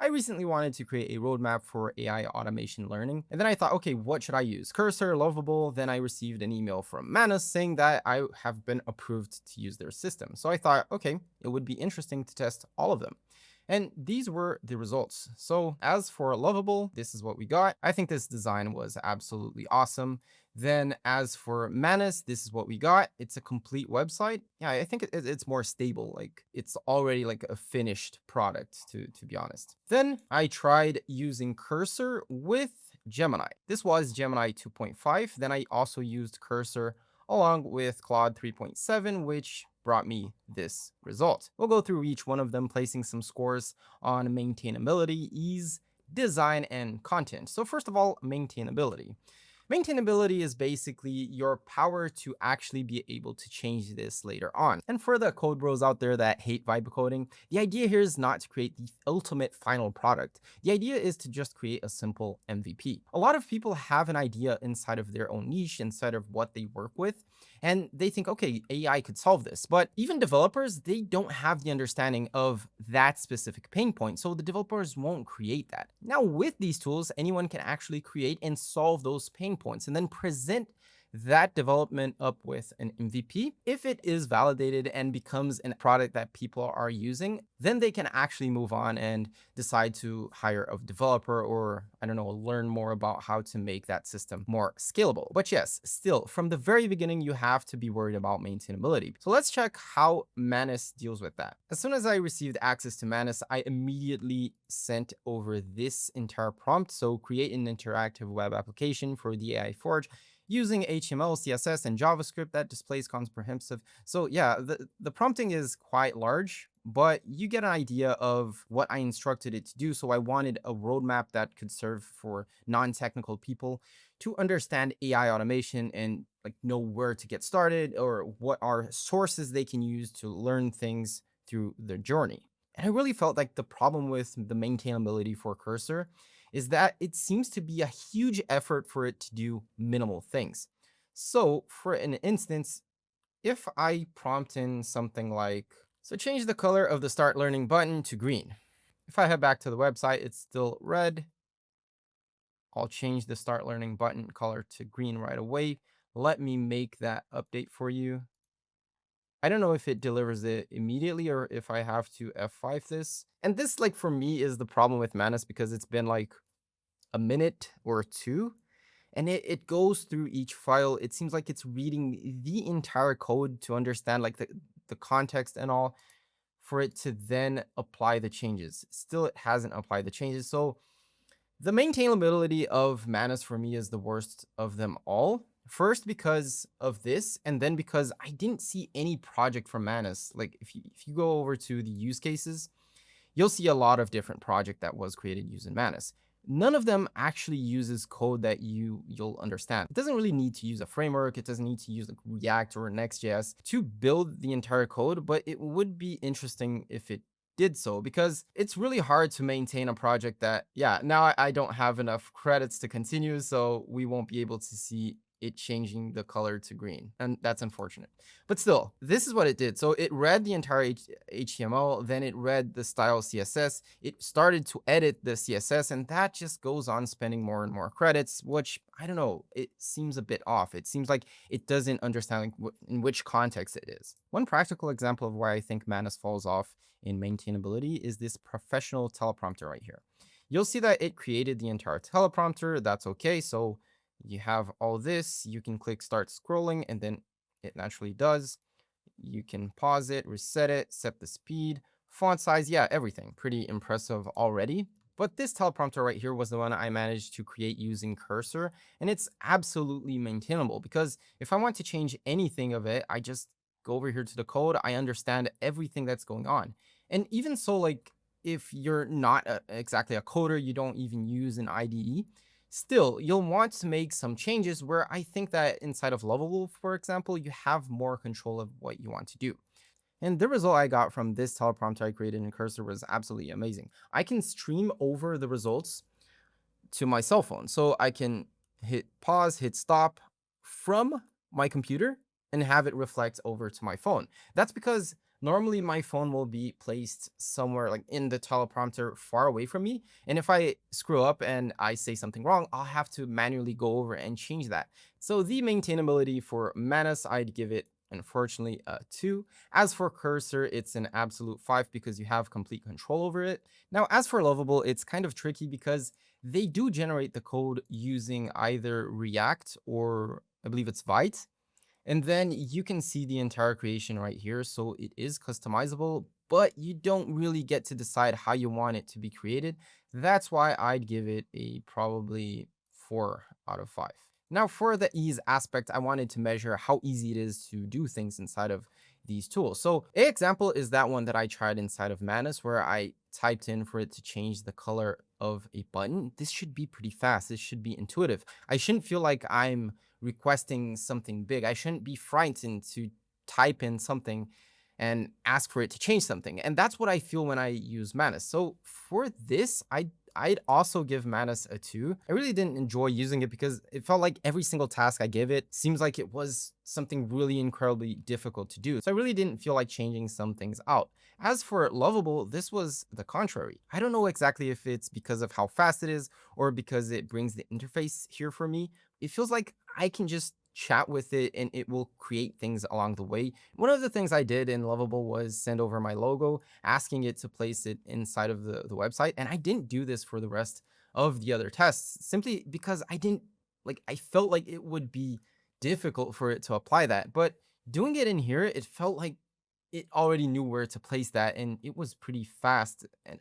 recently wanted to create a roadmap for AI automation learning. And then I thought, okay, what should I use? Cursor, Lovable. Then I received an email from Manus saying that I have been approved to use their system. So I thought, okay, it would be interesting to test all of them. And these were the results. So as for Lovable, this is what we got. I think this design was absolutely awesome. Then as for Manus, this is what we got. It's a complete website. Yeah, I think it's more stable. Like it's already like a finished product to be honest. Then I tried using Cursor with Gemini. This was Gemini 2.5. Then I also used Cursor along with Claude 3.7, which brought me this result. We'll go through each one of them, placing some scores on maintainability, ease, design, and content. So first of all, maintainability. Maintainability is basically your power to actually be able to change this later on. And for the code bros out there that hate vibe coding, the idea here is not to create the ultimate final product. The idea is to just create a simple MVP. A lot of people have an idea inside of their own niche, inside of what they work with, and they think, okay, AI could solve this. But even developers, they don't have the understanding of that specific pain point. So the developers won't create that. Now, with these tools, anyone can actually create and solve those pain points and then present that development up with an MVP. If it is validated and becomes a product that people are using, then they can actually move on and decide to hire a developer or, I don't know, learn more about how to make that system more scalable. But yes, still, from the very beginning, you have to be worried about maintainability. So let's check how Manus deals with that. As soon as I received access to Manus, I immediately sent over this entire prompt. So create an interactive web application for the AI Forge using HTML, CSS, and JavaScript that displays comprehensive. So yeah, the prompting is quite large, but you get an idea of what I instructed it to do. So I wanted a roadmap that could serve for non-technical people to understand AI automation and like know where to get started or what are sources they can use to learn things through their journey. And I really felt like the problem with the maintainability for Cursor is that it seems to be a huge effort for it to do minimal things. So for an instance, if I prompt in something like, so change the color of the start learning button to green. If I head back to the website, it's still red. I'll change the start learning button color to green right away. Let me make that update for you. I don't know if it delivers it immediately or if I have to F5 this. And this, like, for me is the problem with Manus because it's been like a minute or two and it goes through each file. It seems like it's reading the entire code to understand like the context and all for it to then apply the changes. Still, it hasn't applied the changes. So the maintainability of Manus for me is the worst of them all. First, because of this, and then because I didn't see any project from Manus. Like if you go over to the use cases, you'll see a lot of different project that was created using Manus. None of them actually uses code that you'll understand. It doesn't really need to use a framework. It doesn't need to use like React or Next.js to build the entire code, but it would be interesting if it did so because it's really hard to maintain a project that, yeah, now I don't have enough credits to continue, so we won't be able to see it changing the color to green. And that's unfortunate. But still, this is what it did. So it read the entire HTML, then it read the style CSS. It started to edit the CSS, and that just goes on spending more and more credits, which I don't know, it seems a bit off. It seems like it doesn't understand like in which context it is. One practical example of why I think Manus falls off in maintainability is this professional teleprompter right here. You'll see that it created the entire teleprompter. That's okay. So you have all this, you can click start scrolling and then it naturally does. You can pause it, reset it, set the speed, font size, yeah, everything. Pretty impressive already. But this teleprompter right here was the one I managed to create using Cursor, and it's absolutely maintainable because if I want to change anything of it, I just go over here to the code, I understand everything that's going on. And even so, like if you're not exactly a coder, you don't even use an IDE, still, you'll want to make some changes where I think that inside of Lovable, for example, you have more control of what you want to do. And the result I got from this teleprompter I created in Cursor was absolutely amazing. I can stream over the results to my cell phone. So I can hit pause, hit stop from my computer and have it reflect over to my phone. That's because Normally my phone will be placed somewhere like in the teleprompter far away from me. And if I screw up and I say something wrong, I'll have to manually go over and change that. So the maintainability for Manus, I'd give it unfortunately a 2. As for Cursor, it's an absolute 5 because you have complete control over it. Now, as for Lovable, it's kind of tricky because they do generate the code using either React or I believe it's Vite. And then you can see the entire creation right here. So it is customizable, but you don't really get to decide how you want it to be created. That's why I'd give it a probably 4 out of 5. Now, for the ease aspect, I wanted to measure how easy it is to do things inside of these tools. So, an example is that one that I tried inside of Manus, where I typed in for it to change the color of a button. This should be pretty fast. This should be intuitive. I shouldn't feel like I'm requesting something big. I shouldn't be frightened to type in something and ask for it to change something. And that's what I feel when I use Manus. So for this, I'd also give Manus a 2. I really didn't enjoy using it because it felt like every single task I give it seems like it was something really incredibly difficult to do. So I really didn't feel like changing some things out. As for Lovable, this was the contrary. I don't know exactly if it's because of how fast it is or because it brings the interface here for me. It feels like I can just chat with it and it will create things along the way. One of the things I did in Lovable was send over my logo, asking it to place it inside of the website. And I didn't do this for the rest of the other tests simply because I didn't like, I felt like it would be difficult for it to apply that. But doing it in here, it felt like it already knew where to place that and it was pretty fast and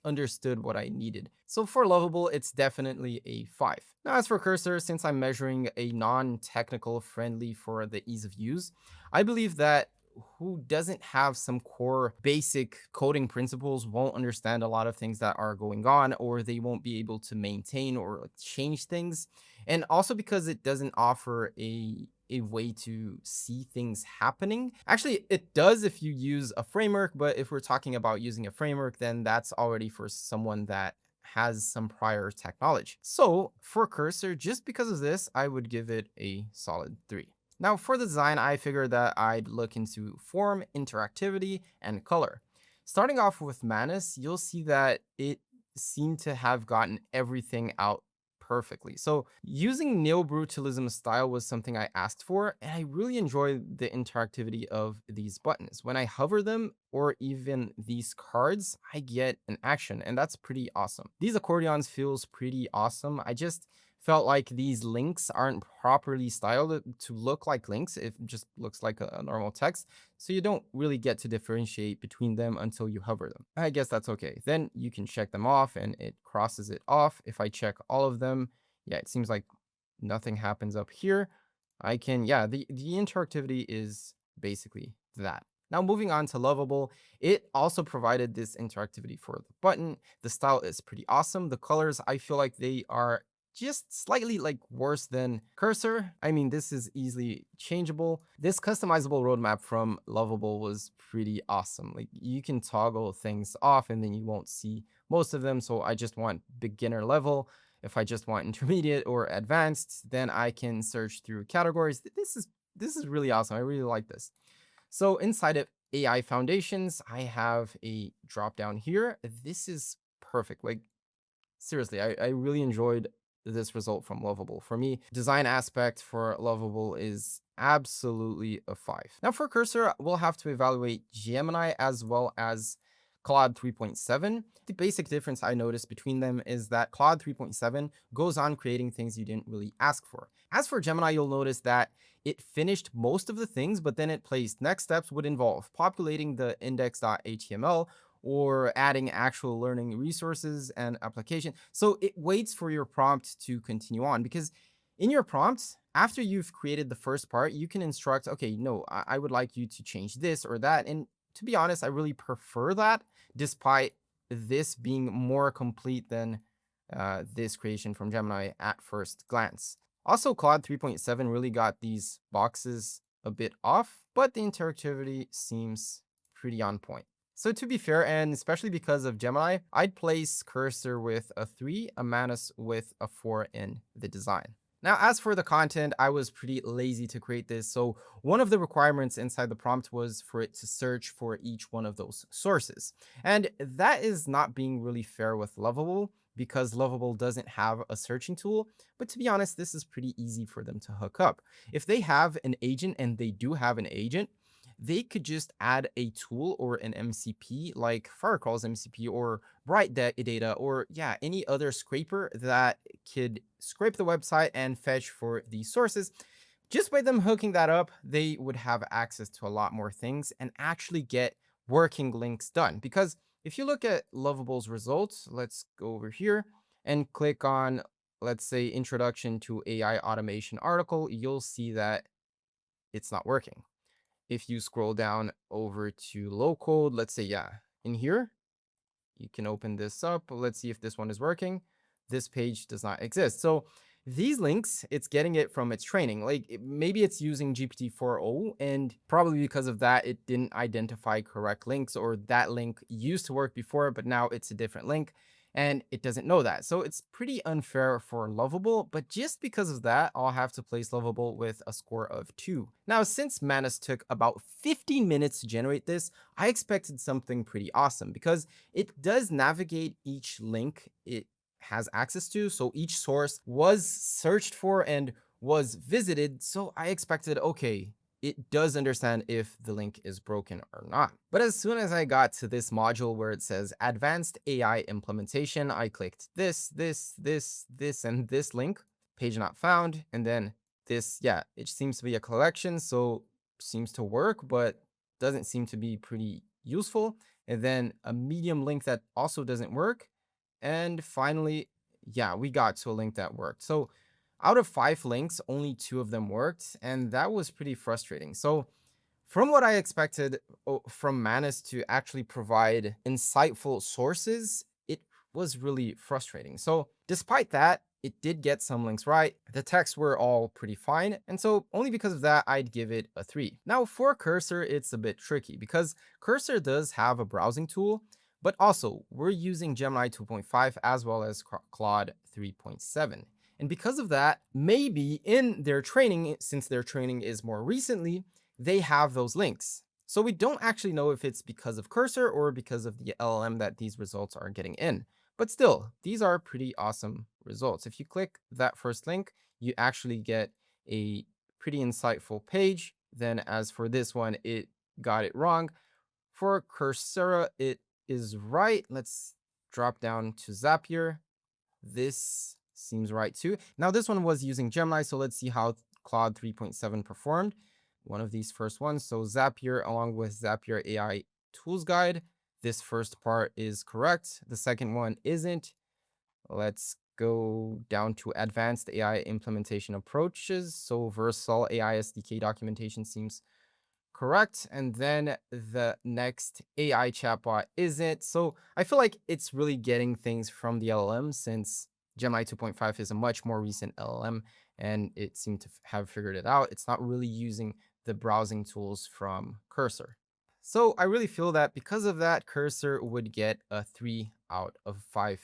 understood what I needed. So for Lovable, it's definitely a 5. Now as for Cursor, since I'm measuring a non-technical friendly for the ease of use, I believe that who doesn't have some core basic coding principles won't understand a lot of things that are going on, or they won't be able to maintain or like, change things. And also because it doesn't offer a way to see things happening. Actually, it does if you use a framework, but if we're talking about using a framework, then that's already for someone that has some prior tech knowledge. So for Cursor, just because of this, I would give it a solid 3. Now for the design, I figured that I'd look into form, interactivity, and color. Starting off with Manus, you'll see that it seemed to have gotten everything out perfectly. So using neo-brutalism style was something I asked for, and I really enjoy the interactivity of these buttons. When I hover them or even these cards, I get an action, and that's pretty awesome. These accordions feels pretty awesome. I just felt like these links aren't properly styled to look like links. It just looks like a normal text. So you don't really get to differentiate between them until you hover them. I guess that's okay. Then you can check them off and it crosses it off. If I check all of them, yeah, it seems like nothing happens up here. I can, yeah, the interactivity is basically that. Now moving on to Lovable, it also provided this interactivity for the button. The style is pretty awesome. The colors, I feel like they are just slightly like worse than Cursor. I mean, this is easily changeable. This customizable roadmap from Lovable was pretty awesome. Like you can toggle things off and then you won't see most of them. So I just want beginner level. If I just want intermediate or advanced, then I can search through categories. This is really awesome. I really like this. So inside of AI foundations, I have a drop down here. This is perfect. Like seriously, I really enjoyed this result from Lovable. For me, design aspect for Lovable is absolutely a 5. Now for Cursor, we'll have to evaluate Gemini as well as Claude 3.7. The basic difference I noticed between them is that Claude 3.7 goes on creating things you didn't really ask for. As for Gemini, you'll notice that it finished most of the things, but then it placed next steps would involve populating the index.html or adding actual learning resources and application. So it waits for your prompt to continue on because in your prompt, after you've created the first part, you can instruct, okay, no, I would like you to change this or that. And to be honest, I really prefer that despite this being more complete than this creation from Gemini at first glance. Also, Claude 3.7 really got these boxes a bit off, but the interactivity seems pretty on point. So to be fair, and especially because of Gemini, I'd place Cursor with a 3, a Manus with a 4 in the design. Now, as for the content, I was pretty lazy to create this. So one of the requirements inside the prompt was for it to search for each one of those sources. And that is not being really fair with Lovable because Lovable doesn't have a searching tool. But to be honest, this is pretty easy for them to hook up. If they have an agent, and they do have an agent, they could just add a tool or an MCP like Firecrawl's MCP or Bright Data, or yeah, any other scraper that could scrape the website and fetch for these sources. Just by them hooking that up, they would have access to a lot more things and actually get working links done. Because if you look at Lovable's results, let's go over here and click on, let's say, Introduction to AI Automation article, you'll see that it's not working. If you scroll down over to low code, let's say, yeah, in here, you can open this up. Let's see if this one is working. This page does not exist. So these links, it's getting it from its training. Like maybe it's using GPT 4.0, and probably because of that, it didn't identify correct links, or that link used to work before, but now it's a different link and it doesn't know that. So it's pretty unfair for Lovable, but just because of that, I'll have to place Lovable with a score of 2. Now, since Manus took about 15 minutes to generate this, I expected something pretty awesome because it does navigate each link it has access to. So each source was searched for and was visited. So I expected, okay, it does understand if the link is broken or not. But as soon as I got to this module where it says advanced AI implementation, I clicked this, and this link, page not found. And then this, yeah, it seems to be a collection. So seems to work, but doesn't seem to be pretty useful. And then a medium link that also doesn't work. And finally, yeah, we got to a link that worked. So out of 5 links, only 2 of them worked, and that was pretty frustrating. So from what I expected from Manus to actually provide insightful sources, it was really frustrating. So despite that, it did get some links right. The texts were all pretty fine. And so only because of that, I'd give it a 3. Now for Cursor, it's a bit tricky because Cursor does have a browsing tool, but also we're using Gemini 2.5 as well as Claude 3.7. And because of that, maybe in their training, since their training is more recently, they have those links. So we don't actually know if it's because of Cursor or because of the LLM that these results are getting in. But still, these are pretty awesome results. If you click that first link, you actually get a pretty insightful page. Then as for this one, it got it wrong. For Coursera, it is right. Let's drop down to Zapier. This seems right too. Now this one was using Gemini, so let's see how Claude 3.7 performed. One of these first ones. So Zapier along with Zapier AI Tools Guide. This first part is correct. The second one isn't. Let's go down to advanced AI implementation approaches. So Versal AI SDK documentation seems correct. And then the next AI chatbot isn't. So I feel like it's really getting things from the LLM, since Gemini 2.5 is a much more recent LLM and it seemed to have figured it out. It's not really using the browsing tools from Cursor. So I really feel that because of that, Cursor would get a 3 out of 5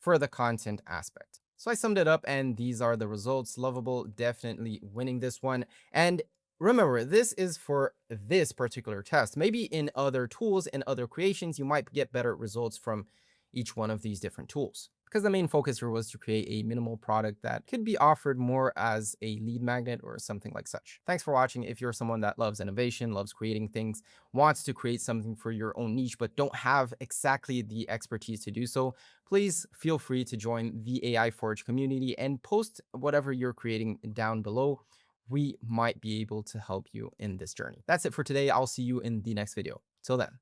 for the content aspect. So I summed it up and these are the results. Lovable definitely winning this one. And remember, this is for this particular test. Maybe in other tools and other creations, you might get better results from each one of these different tools. Because the main focus here was to create a minimal product that could be offered more as a lead magnet or something like such. Thanks for watching. If you're someone that loves innovation, loves creating things, wants to create something for your own niche, but don't have exactly the expertise to do so, please feel free to join the AI Forge community and post whatever you're creating down below. We might be able to help you in this journey. That's it for today. I'll see you in the next video. Till then.